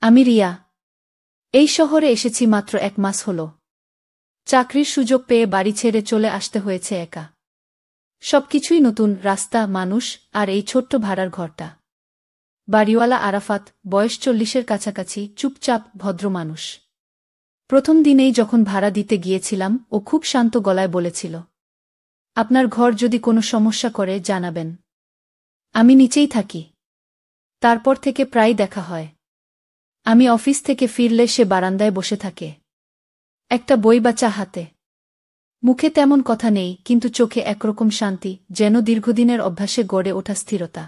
আমি রিয়া। এই শহরে এসেছি মাত্র 1 মাস হল। চাকরির সুযোগ পেয়ে বাড়ি ছেড়ে চলে আসতে হয়েছে একা। সবকিছুই নতুন, রাস্তা, মানুষ, আর এই ছোট্ট ভাড়ার ঘরটা। বাড়িওয়ালা আরাফাত, বয়স 40-এর কাছাকাছি, চুপচাপ, ভদ্র মানুষ। প্রথম দিনেই যখন ভাড়া দিতে গিয়েছিলাম, ও খুব শান্ত গলায় বলেছিল, আপনার ঘর যদি কোনো সমস্যা করে জানাবেন, আমি নিচেই থাকি। তারপর থেকে প্রায় দেখা হয়। আমি অফিস থেকে ফিরলে সে বারান্দায় বসে থাকে, একটা বই বা চা হাতে। মুখে তেমন কথা নেই, কিন্তু চোখে একরকম শান্তি, যেন দীর্ঘদিনের অভ্যাসে গড়ে ওঠা স্থিরতা।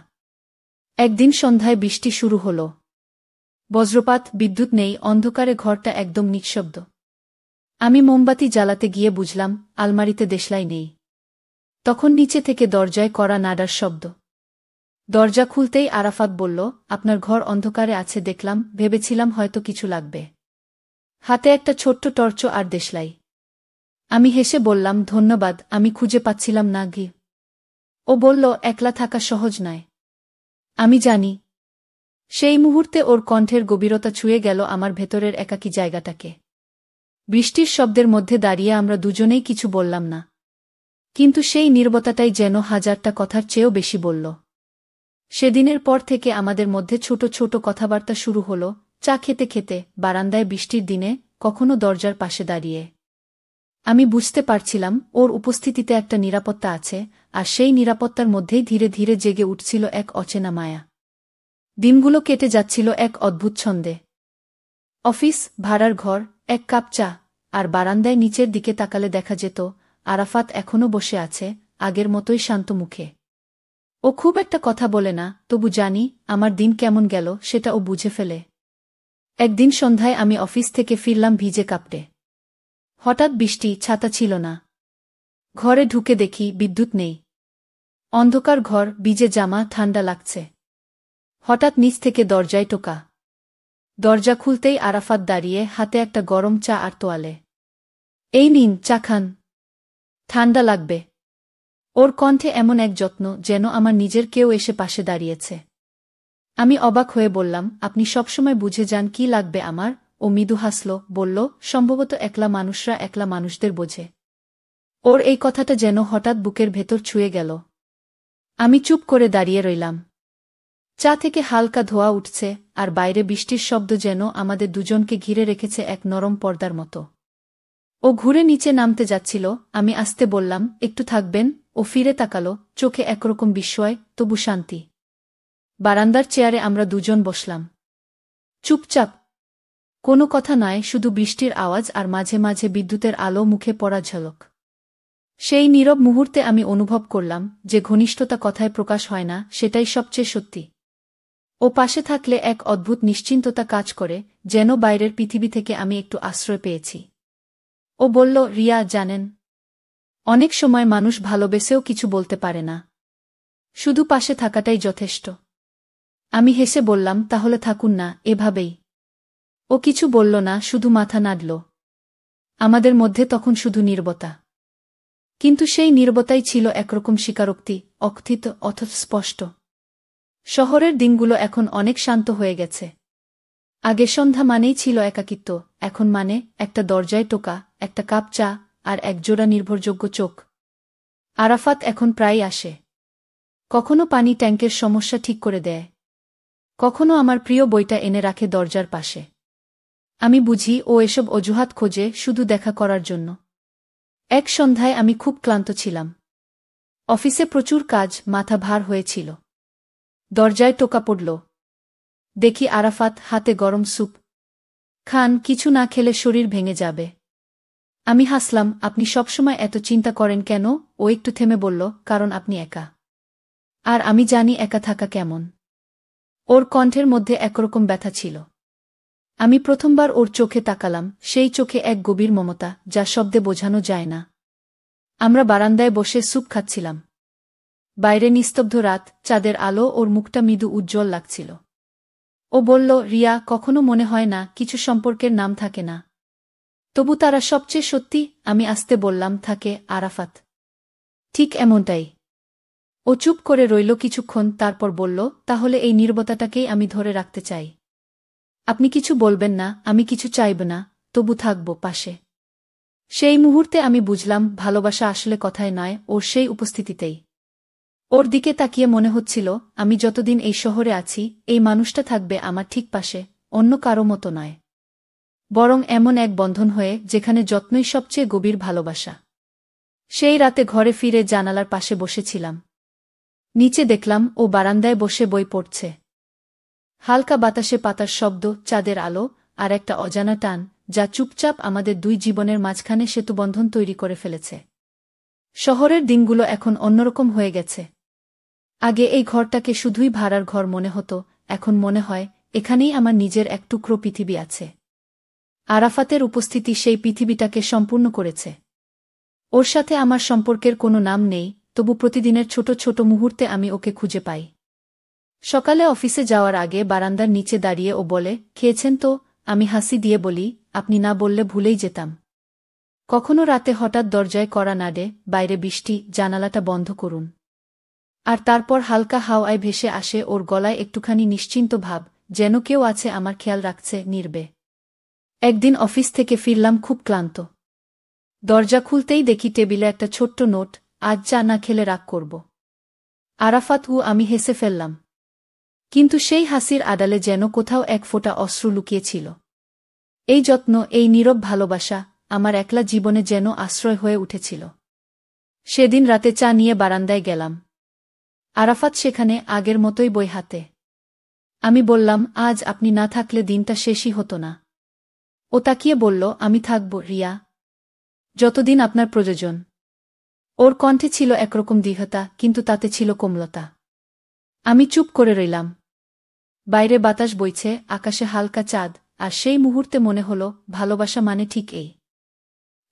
একদিন সন্ধ্যায় বৃষ্টি শুরু হল। বজ্রপাত, বিদ্যুৎ নেই, অন্ধকারে ঘরটা একদম নিঃশব্দ। আমি মোমবাতি জ্বালাতে গিয়ে বুঝলাম আলমারিতে দেশলাই নেই। তখন নিচে থেকে দরজায় কড়া নাড়ার শব্দ। দরজা খুলতেই আরাফাত বলল, আপনার ঘর অন্ধকারে আছে দেখলাম, ভেবেছিলাম হয়তো কিছু লাগবে। হাতে একটা ছোট্ট টর্চ আর দেশলাই। আমি হেসে বললাম, ধন্যবাদ, আমি খুঁজে পাচ্ছিলাম না গি। ও বলল, একলা থাকা সহজ নয়। আমি জানি। সেই মুহূর্তে ওর কণ্ঠের গভীরতা ছুঁয়ে গেল আমার ভেতরের একাকী জায়গাটাকে। বৃষ্টির শব্দের মধ্যে দাঁড়িয়ে আমরা দুজনেই কিছু বললাম না। কিন্তু সেই নীরবতাটাই যেন হাজারটা কথার চেয়েও বেশি বলল। সেদিনের পর থেকে আমাদের মধ্যে ছোট ছোট কথাবার্তা শুরু হল, চা খেতে খেতে, বারান্দায় বৃষ্টির দিনে, কখনো দরজার পাশে দাঁড়িয়ে। আমি বুঝতে পারছিলাম ওর উপস্থিতিতে একটা নিরাপত্তা আছে, আর সেই নিরাপত্তার মধ্যেই ধীরে ধীরে জেগে উঠছিল এক অচেনা মায়া। দিনগুলো কেটে যাচ্ছিল এক অদ্ভুত ছন্দে। অফিস, ভাড়ার ঘর, এক কাপ চা, আর বারান্দায় নিচের দিকে তাকালে দেখা যেত আরাফাত এখনো বসে আছে, আগের মতোই শান্ত মুখে। ও খুব একটা কথা বলে না, তবু জানি আমার দিন কেমন গেল সেটা ও বুঝে ফেলে। একদিন সন্ধ্যায় আমি অফিস থেকে ফিরলাম ভিজে কাপড়ে। হঠাৎ বৃষ্টি, ছাতা ছিল না। ঘরে ঢুকে দেখি বিদ্যুৎ নেই। অন্ধকার ঘর, ভিজে জামা, ঠান্ডা লাগছে। হঠাৎ নিচ থেকে দরজায় টোকা। দরজা খুলতেই আরাফাত দাঁড়িয়ে, হাতে একটা গরম চা আর তোয়ালে। এই নিন, চা খান, ঠান্ডা লাগবে। ওর কণ্ঠে এমন এক যত্ন, যেন আমার নিজের কেউ এসে পাশে দাঁড়িয়েছে। আমি অবাক হয়ে বললাম, আপনি সবসময় বুঝে যান কি লাগবে আমার। ও মৃদু হাসল, বলল, সম্ভবত একলা মানুষরা একলা মানুষদের বোঝে। ওর এই কথাটা যেন হঠাৎ বুকের ভেতর ছুঁয়ে গেল। আমি চুপ করে দাঁড়িয়ে রইলাম। চা থেকে হালকা ধোঁয়া উঠছে, আর বাইরে বৃষ্টির শব্দ যেন আমাদের দুজনকে ঘিরে রেখেছে এক নরম পর্দার মতো। ও ঘুরে নিচে নামতে যাচ্ছিল, আমি আস্তে বললাম, একটু থাকবেন। ও ফিরে তাকালো, চোখে একরকম বিস্ময়, তবু শান্তি। বারান্দার চেয়ারে আমরা দুজন বসলাম। চুপচাপ। কোনো কথা নয়, শুধু বৃষ্টির আওয়াজ আর মাঝে মাঝে বিদ্যুতের আলো, মুখে পড়া ঝলক। সেই নীরব মুহূর্তে আমি অনুভব করলাম যে ঘনিষ্ঠতা কথায় প্রকাশ হয় না, সেটাই সবচেয়ে সত্যি। ও পাশে থাকলে এক অদ্ভুত নিশ্চিন্ততা কাজ করে, যেন বাইরের পৃথিবী থেকে আমি একটু আশ্রয় পেয়েছি। ও বলল, রিয়া, জানেন, অনেক সময় মানুষ ভালোবেসেও কিছু বলতে পারে না, শুধু পাশে থাকাটাই যথেষ্ট। আমি হেসে বললাম, তাহলে থাকুন না, এভাবেই। ও কিছু বলল না, শুধু মাথা নাড়ল। আমাদের মধ্যে তখন শুধু নীরবতা। কিন্তু সেই নীরবতাই ছিল একরকম স্বীকারোক্তি, অকথিত অথচ স্পষ্ট। শহরের দিনগুলো এখন অনেক শান্ত হয়ে গেছে। আগে সন্ধ্যা মানেই ছিল একাকিত্ব, এখন মানে একটা দরজায় টোকা, একটা কাপ চা, আর একজোড়া নির্ভরযোগ্য চোখ। আরাফাত এখন প্রায় আসে। কখনো পানি ট্যাঙ্কের সমস্যা ঠিক করে দেয়, কখনো আমার প্রিয় বইটা এনে রাখে দরজার পাশে। আমি বুঝি ও এসব অজুহাত খোঁজে শুধু দেখা করার জন্য। এক সন্ধ্যায় আমি খুব ক্লান্ত ছিলাম। অফিসে প্রচুর কাজ, মাথা ভার হয়েছিল। দরজায় টোকা পড়ল। দেখি আরাফাত, হাতে গরম স্যুপ। খান, কিছু না খেলে শরীর ভেঙে যাবে। আমি হাসলাম, আপনি সবসময় এত চিন্তা করেন কেন? ও একটু থেমে বলল, কারণ আপনি একা। আর আমি জানি একা থাকা কেমন। ওর কণ্ঠের মধ্যে একরকম ব্যথা ছিল। আমি প্রথমবার ওর চোখে তাকালাম, সেই চোখে এক গভীর মমতা, যা শব্দে বোঝানো যায় না। আমরা বারান্দায় বসে স্যুপ খাচ্ছিলাম। বাইরে নিস্তব্ধ রাত, চাঁদের আলো ওর মুখটা মৃদু উজ্জ্বল লাগছিল। ও বলল, রিয়া, কখনো মনে হয় না কিছু সম্পর্কের নাম থাকে না, তবু তারা সবচেয়ে সত্যি? আমি আস্তে বললাম, থাকে আরাফাত। ঠিক এমনটাই। ও চুপ করে রইল কিছুক্ষণ, তারপর বলল, তাহলে এই নীরবতাটাকেই আমি ধরে রাখতে চাই। আপনি কিছু বলবেন না, আমি কিছু চাইব না, তবু থাকব পাশে। সেই মুহূর্তে আমি বুঝলাম ভালোবাসা আসলে কথায় নয়, ওর সেই উপস্থিতিতেই। ওর দিকে তাকিয়ে মনে হচ্ছিল আমি যতদিন এই শহরে আছি এই মানুষটা থাকবে আমার ঠিক পাশে, অন্য কারো মতো নয়। বরং এমন এক বন্ধন হয়ে যেখানে যত্নই সবচেয়ে গভীর ভালোবাসা। সেই রাতে ঘরে ফিরে জানালার পাশে বসেছিলাম। নিচে দেখলাম ও বারান্দায় বসে বই পড়ছে। হালকা বাতাসে পাতার শব্দ, চাঁদের আলো, আর একটা অজানা টান যা চুপচাপ আমাদের দুই জীবনের মাঝখানে সেতুবন্ধন তৈরি করে ফেলেছে। শহরের দিনগুলো এখন অন্যরকম হয়ে গেছে। আগে এই ঘরটাকে শুধুই ভাড়ার ঘর মনে হতো, এখন মনে হয় এখানেই আমার নিজের এক টুকরো পৃথিবী আছে। আরাফাতের উপস্থিতি সেই পৃথিবীটাকে সম্পূর্ণ করেছে। ওর সাথে আমার সম্পর্কের কোনো নাম নেই, তবু প্রতিদিনের ছোট ছোট মুহূর্তে আমি ওকে খুঁজে পাই। সকালে অফিসে যাওয়ার আগে বারান্দার নিচে দাঁড়িয়ে ও বলে, খেয়েছেন তো? আমি হাসি দিয়ে বলি, আপনি না বললে ভুলেই যেতাম। কখনো রাতে হঠাৎ দরজায় কড়া নাড়ে, বাইরে বৃষ্টি, জানালাটা বন্ধ করুন। আর তারপর হালকা হাওয়ায় ভেসে আসে ওর গলায় একটুখানি নিশ্চিন্ত ভাব, যেন কেউ আছে আমার খেয়াল রাখছে, নির্বে। একদিন অফিস থেকে ফিরলাম খুব ক্লান্ত। দরজা খুলতেই দেখি টেবিলে একটা ছোট্ট নোট, আজ চা না খেলে রাগ করব। আরাফাত ও আমি হেসে ফেললাম। কিন্তু সেই হাসির আড়ালে যেন কোথাও এক ফোঁটা অশ্রু লুকিয়েছিল। এই যত্ন, এই নীরব ভালোবাসা আমার একলা জীবনে যেন আশ্রয় হয়ে উঠেছিল। সেদিন রাতে চা নিয়ে বারান্দায় গেলাম। আরাফাত সেখানে আগের মতোই বই হাতে। আমি বললাম, আজ আপনি না থাকলে দিনটা শেষই হতো না। ও তাকিয়ে বলল, আমি থাকব রিয়া, যতদিন আপনার প্রয়োজন। ওর কণ্ঠে ছিল একরকম দৃঢ়তা, কিন্তু তাতে ছিল কোমলতা। আমি চুপ করে রইলাম। বাইরে বাতাস বইছে, আকাশে হালকা চাঁদ, আর সেই মুহূর্তে মনে হল ভালোবাসা মানে ঠিক এই।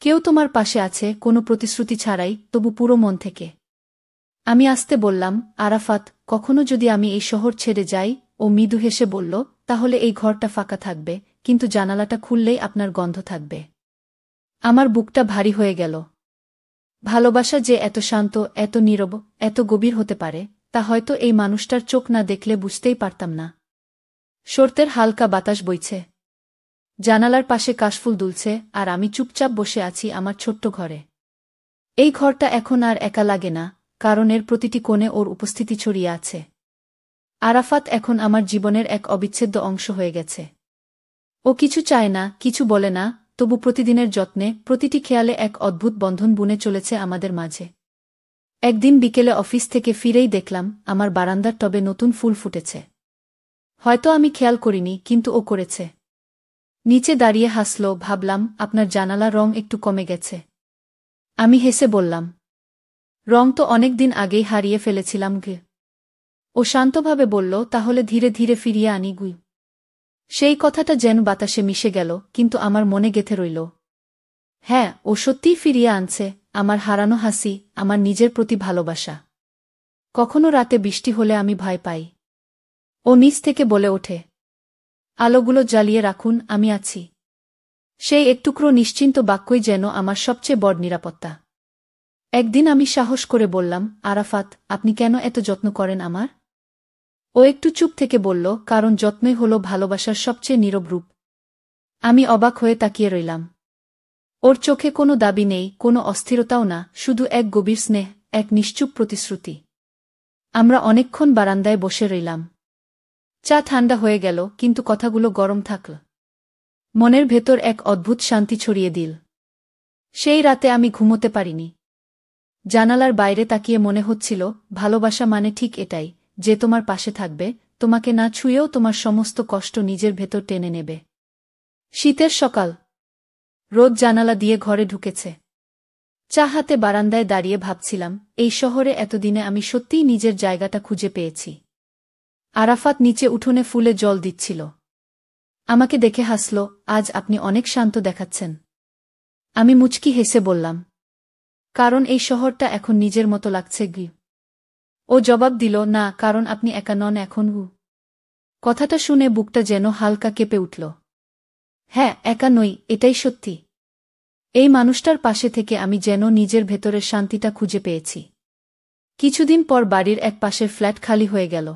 কেউ তোমার পাশে আছে, কোনো প্রতিশ্রুতি ছাড়াই, তবু পুরো মন থেকে। আমি আস্তে বললাম, আরাফাত, কখনো যদি আমি এই শহর ছেড়ে যাই? ও মৃদু হেসে বলল, তাহলে এই ঘরটা ফাঁকা থাকবে, কিন্তু জানালাটা খুললেই আপনার গন্ধ থাকবে। আমার বুকটা ভারী হয়ে গেল। ভালোবাসা যে এত শান্ত, এত নীরব, এত গভীর হতে পারে তা হয়তো এই মানুষটার চোখ না দেখলে বুঝতেই পারতাম না। শরতের হালকা বাতাস বইছে। জানালার পাশে কাশফুল দুলছে, আর আমি চুপচাপ বসে আছি আমার ছোট্ট ঘরে। এই ঘরটা এখন আর একা লাগে না, কারণ এর প্রতিটি কোণে ওর উপস্থিতি ছড়িয়ে আছে। আরাফাত এখন আমার জীবনের এক অবিচ্ছেদ্য অংশ হয়ে গেছে। ও কিছু চায় না, কিছু বলে না, তবু প্রতিদিনের যত্নে, প্রতিটি খেয়ালে এক অদ্ভুত বন্ধন বুনে চলেছে আমাদের মাঝে। একদিন বিকেলে অফিস থেকে ফিরেই দেখলাম আমার বারান্দার টবে নতুন ফুল ফুটেছে। হয়তো আমি খেয়াল করিনি, কিন্তু ও করেছে। নিচে দাঁড়িয়ে হাসল, ভাবলাম আপনার জানালা রং একটু কমে গেছে। আমি হেসে বললাম, রং তো অনেক দিন আগেই হারিয়ে ফেলেছিলাম গে। ও শান্তভাবে বলল, তাহলে ধীরে ধীরে ফিরিয়ে আনি গুই। সেই কথাটা যেন বাতাসে মিশে গেল, কিন্তু আমার মনে গেঁথে রইল। হ্যাঁ, ও সত্যিই ফিরিয়ে আনছে আমার হারানো হাসি, আমার নিজের প্রতি ভালোবাসা। কখনো রাতে বৃষ্টি হলে আমি ভয় পাই। ও নিচ থেকে বলে ওঠে, আলোগুলো জ্বালিয়ে রাখুন, আমি আছি। সেই একটুকরো নিশ্চিন্ত বাক্যই যেন আমার সবচেয়ে বড় নিরাপত্তা। একদিন আমি সাহস করে বললাম, আরাফাত, আপনি কেন এত যত্ন করেন আমার? ও একটু চুপ থেকে বলল, কারণ যত্নই হল ভালোবাসার সবচেয়ে নীরব রূপ। আমি অবাক হয়ে তাকিয়ে রইলাম। ওর চোখে কোনো দাবি নেই, কোনো অস্থিরতাও না, শুধু এক গভীর স্নেহ, এক নিশ্চুপ প্রতিশ্রুতি। আমরা অনেকক্ষণ বারান্দায় বসে রইলাম। চা ঠান্ডা হয়ে গেল, কিন্তু কথাগুলো গরম থাকল। মনের ভেতর এক অদ্ভুত শান্তি ছড়িয়ে দিল। সেই রাতে আমি ঘুমোতে পারিনি। জানালার বাইরে তাকিয়ে মনে হচ্ছিল ভালোবাসা মানে ঠিক এটাই, যে তোমার পাশে থাকবে, তোমাকে না ছুঁয়েও তোমার সমস্ত কষ্ট নিজের ভেতর টেনে নেবে। শীতের সকাল। রোদ জানালা দিয়ে ঘরে ঢুকেছে। চা হাতে বারান্দায় দাঁড়িয়ে ভাবছিলাম, এই শহরে এতদিনে আমি সত্যিই নিজের জায়গাটা খুঁজে পেয়েছি। আরাফাত নিচে উঠোনে ফুলে জল দিচ্ছিল। আমাকে দেখে হাসল, আজ আপনি অনেক শান্ত দেখাচ্ছেন। আমি মুচকি হেসে বললাম, কারণ এই শহরটা এখন নিজের মতো লাগছে গি। ও জবাব দিল, না, কারণ আপনি একা নন এখন। কথাটা শুনে বুকটা যেন হালকা কেঁপে উঠল। হ্যাঁ, একা নই, এটাই সত্যি। এই মানুষটার পাশে থেকে আমি যেন নিজের ভেতরের শান্তিটা খুঁজে পেয়েছি। কিছুদিন পর বাড়ির এক পাশের ফ্ল্যাট খালি হয়ে গেল।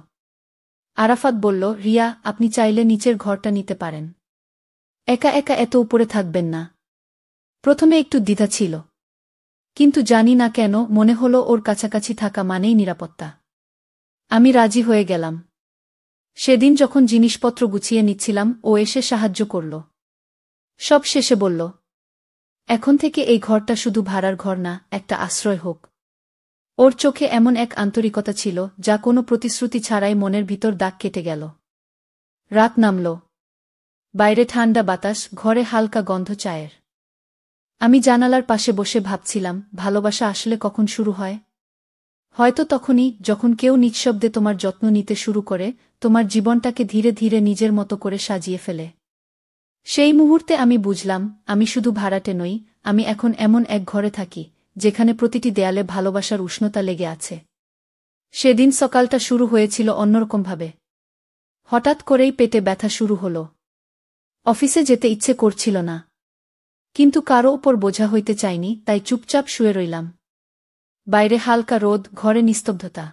আরাফাত বলল, রিয়া, আপনি চাইলে নিচের ঘরটা নিতে পারেন। একা একা এত উপরে থাকবেন না। প্রথমে একটু দ্বিধা ছিল, কিন্তু জানি না কেন মনে হলো ওর কাছাকাছি থাকা মানেই নিরাপত্তা। আমি রাজি হয়ে গেলাম। সেদিন যখন জিনিসপত্র গুছিয়ে নিচ্ছিলাম, ও এসে সাহায্য করল। সব শেষে বলল, এখন থেকে এই ঘরটা শুধু ভাড়ার ঘর না, একটা আশ্রয় হোক। ওর চোখে এমন এক আন্তরিকতা ছিল যা কোনো প্রতিশ্রুতি ছাড়াই মনের ভিতর দাগ কেটে গেল। রাত নামল। বাইরে ঠান্ডা বাতাস, ঘরে হালকা গন্ধ চায়ের। আমি জানালার পাশে বসে ভাবছিলাম, ভালোবাসা আসলে কখন শুরু হয়? হয়তো তখনই, যখন কেউ নিঃশব্দে তোমার যত্ন নিতে শুরু করে, তোমার জীবনটাকে ধীরে ধীরে নিজের মতো করে সাজিয়ে ফেলে। সেই মুহূর্তে আমি বুঝলাম, আমি শুধু ভাড়াটে নই, আমি এখন এমন এক ঘরে থাকি যেখানে প্রতিটি দেয়ালে ভালোবাসার উষ্ণতা লেগে আছে। সেদিন সকালটা শুরু হয়েছিল অন্যরকমভাবে। হঠাৎ করেই পেটে ব্যথা শুরু হলো। অফিসে যেতে ইচ্ছে করছিল না, কিন্তু কারো ওপর বোঝা হইতে চাইনি, তাই চুপচাপ শুয়ে রইলাম। বাইরে হালকা রোদ, ঘরে নিস্তব্ধতা।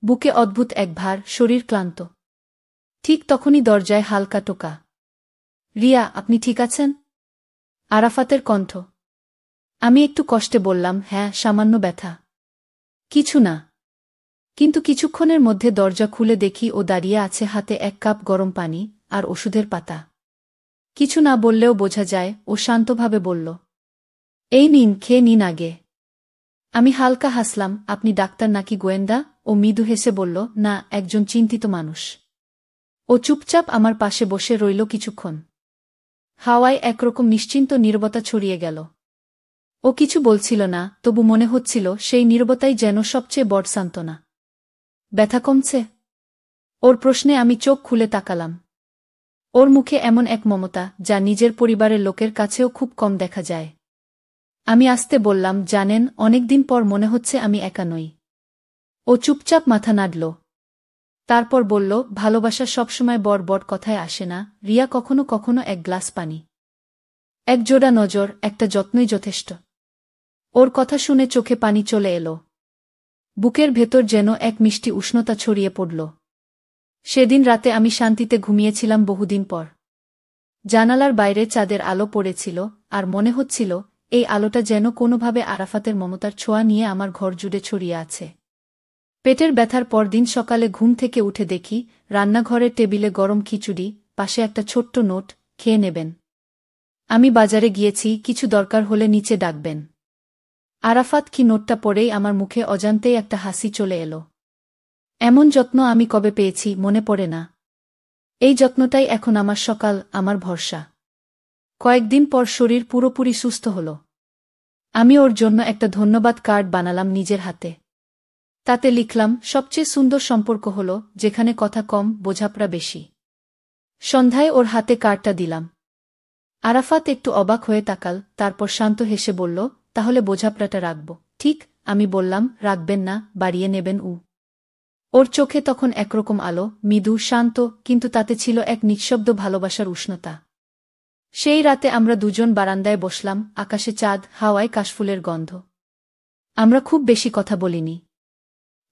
বুকে অদ্ভুত এক ভার, শরীর ক্লান্ত। ঠিক তখনই দরজায় হালকা টোকা। রিয়া, আপনি ঠিক আছেন? আরাফাতের কণ্ঠ। আমি একটু কষ্টে বললাম, হ্যাঁ, সামান্য ব্যথা। কিছু না। কিন্তু কিছুক্ষণের মধ্যে দরজা খুলে দেখি ও দাঁড়িয়ে আছে, হাতে এক কাপ গরম পানি আর ওষুধের পাতা। কিছু না বললেও বোঝা যায়, ও শান্তভাবে বলল, এই নিন, খেয়ে নিন আগে। আমি হালকা হাসলাম, আপনি ডাক্তার নাকি গোয়েন্দা? ও মৃদু হেসে বলল, না, একজন চিন্তিত মানুষ। ও চুপচাপ আমার পাশে বসে রইল কিছুক্ষণ। হাওয়ায় একরকম নিশ্চিন্ত নীরবতা ছড়িয়ে গেল। ও কিছু বলছিল না, তবু মনে হচ্ছিল সেই নীরবতাই যেন সবচেয়ে বড় সান্ত্বনা। ব্যথা কমছে? ওর প্রশ্নে আমি চোখ খুলে তাকালাম। ওর মুখে এমন এক মমতা যা নিজের পরিবারের লোকের কাছেও খুব কম দেখা যায়। আমি আস্তে বললাম, জানেন, অনেকদিন পর মনে হচ্ছে আমি একা নই। ও চুপচাপ মাথা নাড়ল। তারপর বলল, ভালোবাসা সবসময় বড় বড় কথায় আসে না, রিয়া, কখনো কখনো এক গ্লাস পানি, এক জোড়া নজর, একটা যত্নই যথেষ্ট। ওর কথা শুনে চোখে পানি চলে এলো। বুকের ভেতর যেন এক মিষ্টি উষ্ণতা ছড়িয়ে পড়ল। সেদিন রাতে আমি শান্তিতে ঘুমিয়েছিলাম বহুদিন পর। জানালার বাইরে চাঁদের আলো পড়েছিল, আর মনে হচ্ছিল এই আলোটা যেন কোনোভাবে আরাফাতের মমতার ছোঁয়া নিয়ে আমার ঘর জুড়ে ছড়িয়ে আছে। পেটের ব্যথার পর দিন সকালে ঘুম থেকে উঠে দেখি রান্নাঘরের টেবিলে গরম খিচুড়ি, পাশে একটা ছোট্ট নোট, খেয়ে নেবেন। আমি বাজারে গিয়েছি, কিছু দরকার হলে নিচে ডাকবেন। আরাফাত কি নোটটা পড়েই আমার মুখে অজান্তেই একটা হাসি চলে এলো। এমন যত্ন আমি কবে পেয়েছি মনে পড়ে না। এই যত্নটাই এখন আমার সকাল, আমার ভরসা। কয়েকদিন পর শরীর পুরোপুরি সুস্থ হল। আমি ওর জন্য একটা ধন্যবাদ কার্ড বানালাম নিজের হাতে। তাতে লিখলাম, সবচেয়ে সুন্দর সম্পর্ক হল যেখানে কথা কম, বোঝাপড়া বেশি। সন্ধ্যায় ওর হাতে কার্ডটা দিলাম। আরাফাত একটু অবাক হয়ে তাকাল, তারপর শান্ত হেসে বলল, তাহলে বোঝাপড়াটা রাখব? ঠিক। আমি বললাম, রাখবেন না, বাড়িয়ে নেবেন। ওর চোখে তখন একরকম আলো, মৃদু, শান্ত, কিন্তু তাতে ছিল এক নিঃশব্দ ভালোবাসার উষ্ণতা। সেই রাতে আমরা দুজন বারান্দায় বসলাম, আকাশে চাঁদ, হাওয়ায় কাশফুলের গন্ধ। আমরা খুব বেশি কথা বলিনি,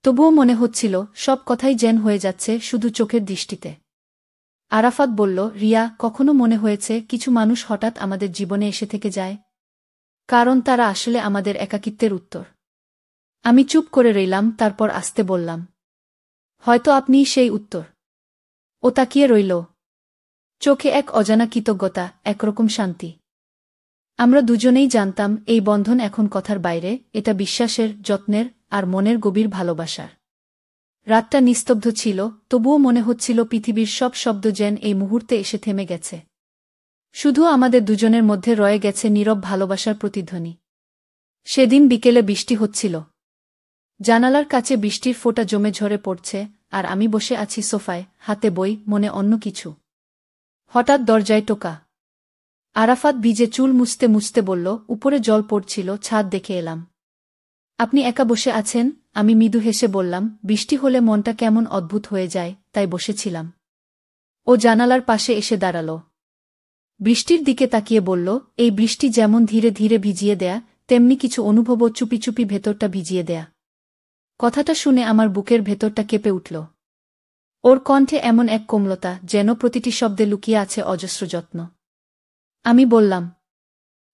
তবুও মনে হচ্ছিল সব কথাই যেন হয়ে যাচ্ছে শুধু চোখের দৃষ্টিতে। আরাফাত বলল, রিয়া, কখনো মনে হয়েছে কিছু মানুষ হঠাৎ আমাদের জীবনে এসে থেকে যায়, কারণ তারা আসলে আমাদের একাকিত্বের উত্তর? আমি চুপ করে রইলাম, তারপর আস্তে বললাম, হয়তো আপনিই সেই উত্তর। ও তাকিয়ে রইল, চোখে এক অজানা কৃতজ্ঞতা, একরকম শান্তি। আমরা দুজনেই জানতাম এই বন্ধন এখন কথার বাইরে, এটা বিশ্বাসের, যত্নের আর মনের গভীর ভালোবাসার। রাতটা নিস্তব্ধ ছিল, তবুও মনে হচ্ছিল পৃথিবীর সব শব্দ যেন এই মুহূর্তে এসে থেমে গেছে। শুধু আমাদের দুজনের মধ্যে রয়ে গেছে নীরব ভালোবাসার প্রতিধ্বনি। সেদিন বিকেলে বৃষ্টি হচ্ছিল। জানালার কাছে বৃষ্টির ফোঁটা জমে ঝরে পড়ছে, আর আমি বসে আছি সোফায়, হাতে বই, মনে অন্য কিছু। হঠাৎ দরজায় টোকা। আরাফাত ভিজে চুল মুছতে মুছতে বলল, উপরে জল পড়ছিল, ছাদ দেখে এলাম। আপনি একা বসে আছেন? আমি মৃদু হেসে বললাম, বৃষ্টি হলে মনটা কেমন অদ্ভুত হয়ে যায়, তাই বসেছিলাম। ও জানালার পাশে এসে দাঁড়াল। বৃষ্টির দিকে তাকিয়ে বলল, এই বৃষ্টি যেমন ধীরে ধীরে ভিজিয়ে দেয়া, তেমনি কিছু অনুভবও চুপি চুপি ভেতরটা ভিজিয়ে দেয়া। কথাটা শুনে আমার বুকের ভেতরটা কেঁপে উঠল। ওর কণ্ঠে এমন এক কোমলতা যেন প্রতিটি শব্দে লুকিয়ে আছে অজস্র যত্ন। আমি বললাম,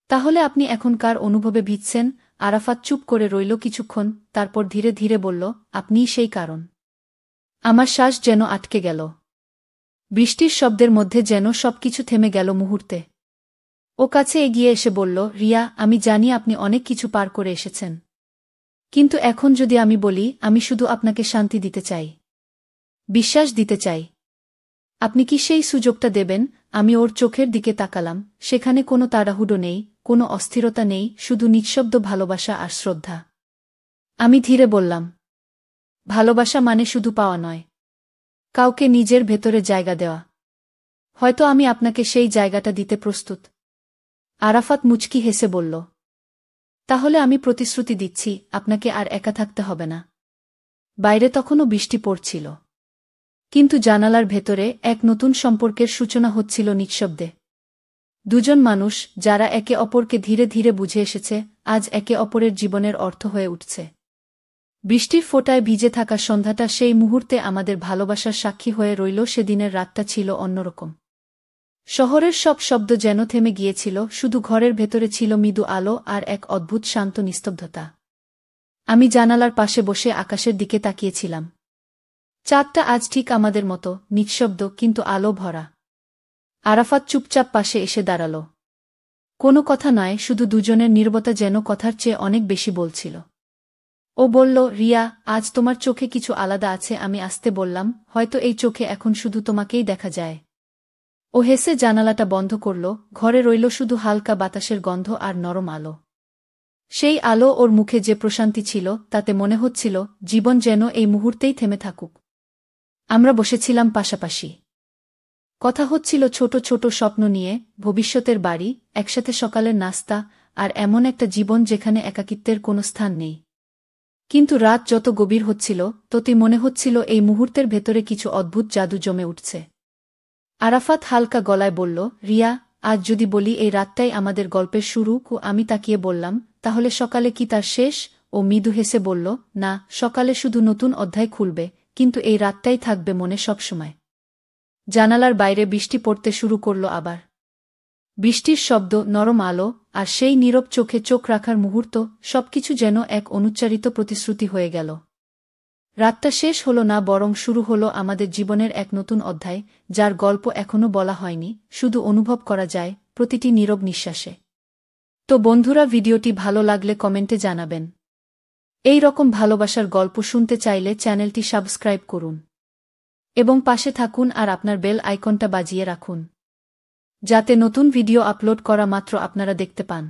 তাহলে আপনি এখন কার অনুভবে ভিজছেন? আরাফাত চুপ করে রইল কিছুক্ষণ, তারপর ধীরে ধীরে বলল, আপনিই সেই কারণ। আমার শ্বাস যেন আটকে গেল। বৃষ্টির শব্দের মধ্যে যেন সবকিছু থেমে গেল মুহূর্তে। ও কাছে এগিয়ে এসে বলল, রিয়া, আমি জানি আপনি অনেক কিছু পার করে এসেছেন। কিন্তু এখন যদি আমি বলি, আমি শুধু আপনাকে শান্তি দিতে চাই, বিশ্বাস দিতে চাই। আপনি কি সেই সুযোগটা দেবেন? আমি ওর চোখের দিকে তাকালাম, সেখানে কোনো তাড়াহুড়ো নেই, কোনো অস্থিরতা নেই, শুধু নিঃশব্দ ভালোবাসা আর শ্রদ্ধা। আমি ধীরে বললাম, ভালোবাসা মানে শুধু পাওয়া নয়, কাউকে নিজের ভেতরে জায়গা দেওয়া। হয়তো আমি আপনাকে সেই জায়গাটা দিতে প্রস্তুত। আরাফাত মুচকি হেসে বলল, তাহলে আমি প্রতিশ্রুতি দিচ্ছি, আপনাকে আর একা থাকতে হবে না। বাইরে তখনও বৃষ্টি পড়ছিল, কিন্তু জানালার ভেতরে এক নতুন সম্পর্কের সূচনা হচ্ছিল নিঃশব্দে। দুজন মানুষ, যারা একে অপরকে ধীরে ধীরে বুঝে এসেছে, আজ একে অপরের জীবনের অর্থ হয়ে উঠছে। বৃষ্টির ফোঁটায় ভিজে থাকা সন্ধ্যাটা সেই মুহূর্তে আমাদের ভালোবাসার সাক্ষী হয়ে রইল। সেদিনের রাতটা ছিল অন্যরকম। শহরের সব শব্দ যেন থেমে গিয়েছিল, শুধু ঘরের ভেতরে ছিল মৃদু আলো আর এক অদ্ভুত শান্ত নিস্তব্ধতা। আমি জানালার পাশে বসে আকাশের দিকে তাকিয়েছিলাম। চাঁদটা আজ ঠিক আমাদের মতো, নিঃশব্দ কিন্তু আলো ভরা। আরাফাত চুপচাপ পাশে এসে দাঁড়াল। কোনো কথা নয়, শুধু দুজনের নীরবতা যেন কথার চেয়ে অনেক বেশি বলছিল। ও বলল, রিয়া, আজ তোমার চোখে কিছু আলাদা আছে। আমি আস্তে বললাম, হয়তো এই চোখে এখন শুধু তোমাকেই দেখা যায়। ও হেসে জানালাটা বন্ধ করল। ঘরে রইল শুধু হালকা বাতাসের গন্ধ আর নরম আলো। সেই আলো, ওর মুখে যে প্রশান্তি ছিল, তাতে মনে হচ্ছিল জীবন যেন এই মুহূর্তেই থেমে থাকুক। আমরা বসেছিলাম পাশাপাশি। কথা হচ্ছিল ছোট ছোট স্বপ্ন নিয়ে, ভবিষ্যতের বাড়ি, একসাথে সকালের নাস্তা, আর এমন একটা জীবন যেখানে একাকিত্বের কোনো স্থান নেই। কিন্তু রাত যত গভীর হচ্ছিল, ততই মনে হচ্ছিল এই মুহূর্তের ভেতরে কিছু অদ্ভুত জাদু জমে উঠছে। আরাফাত হালকা গলায় বলল, রিয়া, আজ যদি বলি এই রাতটাই আমাদের গল্পের শুরু। আমি তাকিয়ে বললাম, তাহলে সকালে কি তার শেষ? ও মৃদু হেসে বলল, না, সকালে শুধু নতুন অধ্যায় খুলবে, কিন্তু এই রাতটাই থাকবে মনে সবসময়। জানালার বাইরে বৃষ্টি পড়তে শুরু করল আবার। বৃষ্টির শব্দ, নরম আলো, আর সেই নীরব চোখে চোখ রাখার মুহূর্ত, সবকিছু যেন এক অনুচ্চারিত প্রতিশ্রুতি হয়ে গেল। রাতটা শেষ হল না, বরং শুরু হল আমাদের জীবনের এক নতুন অধ্যায়, যার গল্প এখনো বলা হয়নি, শুধু অনুভব করা যায় প্রতিটি নীরব নিঃশ্বাসে। তো বন্ধুরা, ভিডিওটি ভালো লাগলে কমেন্টে জানাবেন। এই রকম ভালোবাসার গল্প শুনতে চাইলে চ্যানেলটি সাবস্ক্রাইব করুন এবং পাশে থাকুন আর আপনার বেল আইকনটা বাজিয়ে রাখুন, যাতে নতুন ভিডিও আপলোড করা মাত্র আপনারা দেখতে পান।